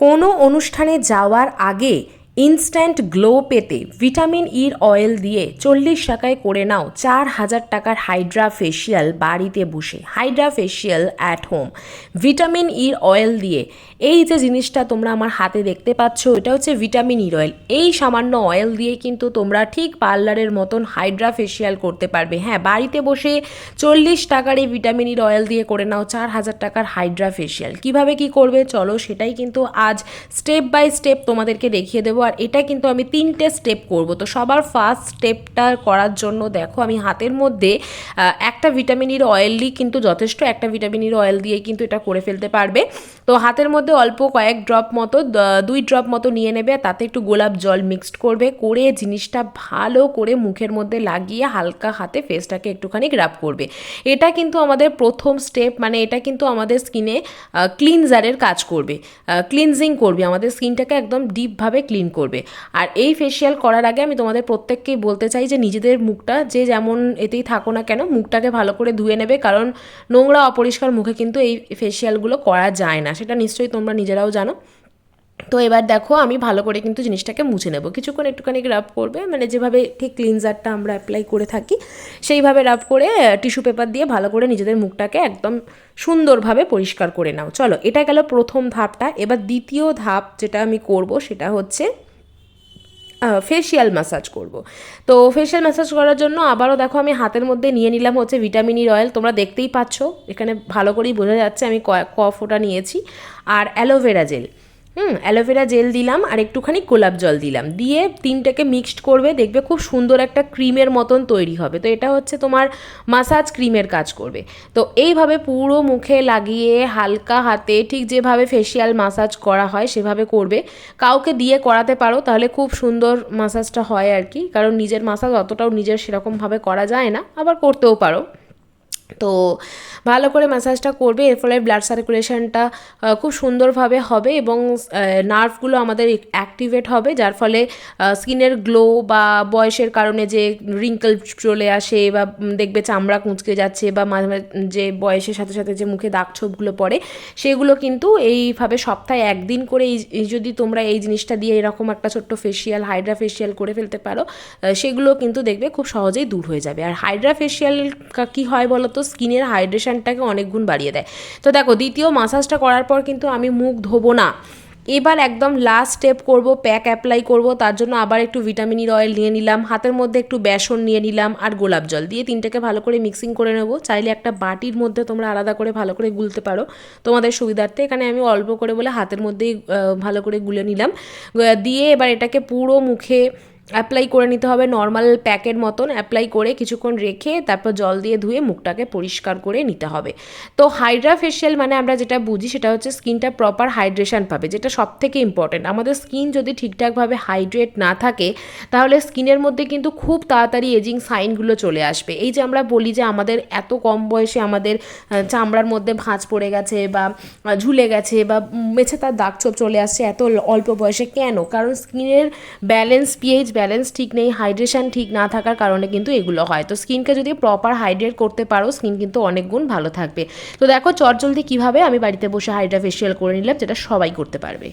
কোনো অনুষ্ঠানে যাওয়ার আগে ইনস্ট্যান্ট গ্লো পেতে ভিটামিন ইর অয়েল দিয়ে 40 টাকায় করে নাও 4000 টাকার হাইড্রা ফেসিয়াল বাড়িতে বসে। Hydra facial at home vitamin ইর অয়েল দিয়ে। এই যে জিনিসটা তোমরা আমার হাতে দেখতে পাচ্ছ, এটা হচ্ছে ভিটামিন ইর অয়েল। এই সামান্য অয়েল দিয়ে কিন্তু তোমরা ঠিক পার্লারের মতন হাইড্রা ফেসিয়াল করতে পারবে। হ্যাঁ, বাড়িতে বসে 40 টাকার এই ভিটামিন ইর অয়েল দিয়ে করে নাও 4000 টাকার হাইড্রা ফেসিয়াল। কীভাবে কী করবে চলো সেটাই কিন্তু আজ স্টেপ বাই স্টেপ তোমাদেরকে দেখিয়ে দেবো। আর এটা কিন্তু আমি 3টে স্টেপ করব। তো সবার ফার্স্ট স্টেপটা করার জন্য দেখো আমি হাতের মধ্যে একটা ভিটামিন ইর অয়েলই কিন্তু যথেষ্ট। একটা ভিটামিন ইর অয়েল দিয়ে কিন্তু এটা করে ফেলতে পারবে। তো হাতের মধ্যে অল্প কয়েক ড্রপ মতো 2 ড্রপ মতো নিয়ে নেবে, তাতে একটু গোলাপ জল মিক্সড করবে, করে জিনিসটা ভালো করে মুখের মধ্যে লাগিয়ে হালকা হাতে ফেসটাকে একটুখানি রাব করবে। এটা কিন্তু আমাদের প্রথম স্টেপ, মানে এটা কিন্তু আমাদের স্কিনে ক্লিনজারের কাজ করবে, ক্লিনজিং করবে, আমাদের স্কিনটাকে একদম ডিপভাবে ক্লিন করবে। আর এই ফেসিয়াল করার আগে আমি তোমাদের প্রত্যেককেই বলতে চাই যে নিজেদের মুখটা যে যেমন এতেই থাকো না কেন, মুখটাকে ভালো করে ধুয়ে নেবে, কারণ নোংরা অপরিষ্কার মুখে কিন্তু এই ফেসিয়ালগুলো করা যায় না, সেটা নিশ্চয়ই তোমরা নিজেরাও জানো। তো এবার দেখো আমি ভালো করে কিন্তু জিনিসটাকে মুছে নেব। কিছুক্ষণ একটুখানি রাব করবে, মানে যেভাবে ঠিক ক্লিনজারটা আমরা অ্যাপ্লাই করে থাকি সেইভাবে রাব করে টিস্যু পেপার দিয়ে ভালো করে নিজেদের মুখটাকে একদম সুন্দরভাবে পরিষ্কার করে নাও। চলো, এটা গেল প্রথম ধাপটা। এবার দ্বিতীয় ধাপ যেটা আমি করব সেটা হচ্ছে ফেসিয়াল ম্যাসাজ করব। তো ফেসিয়াল ম্যাসাজ করার জন্য আবারও দেখো আমি হাতের মধ্যে নিয়ে নিলাম হচ্ছে ভিটামিন ইর অয়েল। তোমরা দেখতেই পাচ্ছ এখানে ভালো করেই বোঝা যাচ্ছে আমি ক ফোঁটা নিয়েছি। আর অ্যালোভেরা জেল, অ্যালোভেরা জেল দিলাম, আর একটুখানি গোলাপ জল দিলাম, দিয়ে তিনটাকে মিক্সড করবে। দেখবে খুব সুন্দর একটা ক্রিমের মতন তৈরি হবে। তো এটা হচ্ছে তোমার মাসাজ ক্রিমের কাজ করবে। তো এইভাবে পুরো মুখে লাগিয়ে হালকা হাতে ঠিক যেভাবে ফেসিয়াল মাসাজ করা হয় সেভাবে করবে। কাউকে দিয়ে করাতে পারো, তাহলে খুব সুন্দর মাসাজটা হয় আর কি, কারণ নিজের মাসাজ অতটাও নিজের সেরকমভাবে করা যায় না, আবার করতেও পারো। তো ভালো করে ম্যাসাজটা করবে, এর ফলে ব্লাড সার্কুলেশনটা খুব সুন্দরভাবে হবে এবং নার্ভগুলো আমাদের অ্যাক্টিভেট হবে, যার ফলে স্কিনের গ্লো বা বয়সের কারণে যে রিঙ্কেল চলে আসে বা দেখবে চামড়া কুঁচকে যাচ্ছে বা মাঝে মাঝে যে বয়সের সাথে সাথে যে মুখে দাগ ছোপগুলো পড়ে সেগুলো কিন্তু এইভাবে সপ্তাহে একদিন করে যদি তোমরা এই জিনিসটা দিয়ে এরকম একটা ছোট্ট ফেসিয়াল হাইড্রা ফেসিয়াল করে ফেলতে পারো, সেগুলো কিন্তু দেখবে খুব সহজেই দূর হয়ে যাবে। আর হাইড্রা ফেসিয়াল কী হয় বলো তো, স্কিনের হাইড্রেশনটাকে অনেক গুণ বাড়িয়ে দেয়। তো দেখো দ্বিতীয় মাসাজটা করার পর কিন্তু আমি মুখ ধোবো না, এবার একদম লাস্ট স্টেপ করব, প্যাক অ্যাপ্লাই করব। তার জন্য আবার একটু ভিটামিন ইর অয়েল নিয়ে নিলাম, হাতের মধ্যে একটু বেসন নিয়ে নিলাম আর গোলাপ জল দিয়ে তিনটাকে ভালো করে মিক্সিং করে নেব। চাইলে একটা বাটির মধ্যে তোমরা আলাদা করে ভালো করে গুলতে পারো তোমাদের সুবিধার্থে। এখানে আমি অল্প করে বলে হাতের মধ্যেই ভালো করে গুলে নিলাম, দিয়ে এবার এটাকে পুরো মুখে অ্যাপ্লাই করে নিতে হবে। নর্মাল প্যাকের মতন অ্যাপ্লাই করে কিছুক্ষণ রেখে তারপর জল দিয়ে ধুয়ে মুখটাকে পরিষ্কার করে নিতে হবে। তো হাইড্রা ফেসিয়াল মানে আমরা যেটা বুঝি সেটা হচ্ছে স্কিনটা প্রপার হাইড্রেশন পাবে, যেটা সব থেকে ইম্পর্টেন্ট। আমাদের স্কিন যদি ঠিকঠাকভাবে হাইড্রেট না থাকে তাহলে স্কিনের মধ্যে কিন্তু খুব তাড়াতাড়ি এজিং সাইনগুলো চলে আসবে। এই যে আমরা বলি যে আমাদের এত কম বয়সে আমাদের চামড়ার মধ্যে ভাঁজ পড়ে গেছে বা ঝুলে গেছে বা মেছে তার দাগ ছোপ চলে আসছে এত অল্প বয়সে, কেন? কারণ স্কিনের ব্যালেন্স, পিএইচ ব্যালেন্স ঠিক নেই, হাইড্রেশন ঠিক না থাকার কারণে কিন্তু এগুলো হয়। তো স্কিনকে যদি প্রপার হাইড্রেট করতে পারো স্কিন কিন্তু অনেক গুণ ভালো থাকবে। তো দেখো চটজলদি কীভাবে আমি বাড়িতে বসে হাইড্রা ফেসিয়াল করে নিলাম, যেটা সবাই করতে পারবে।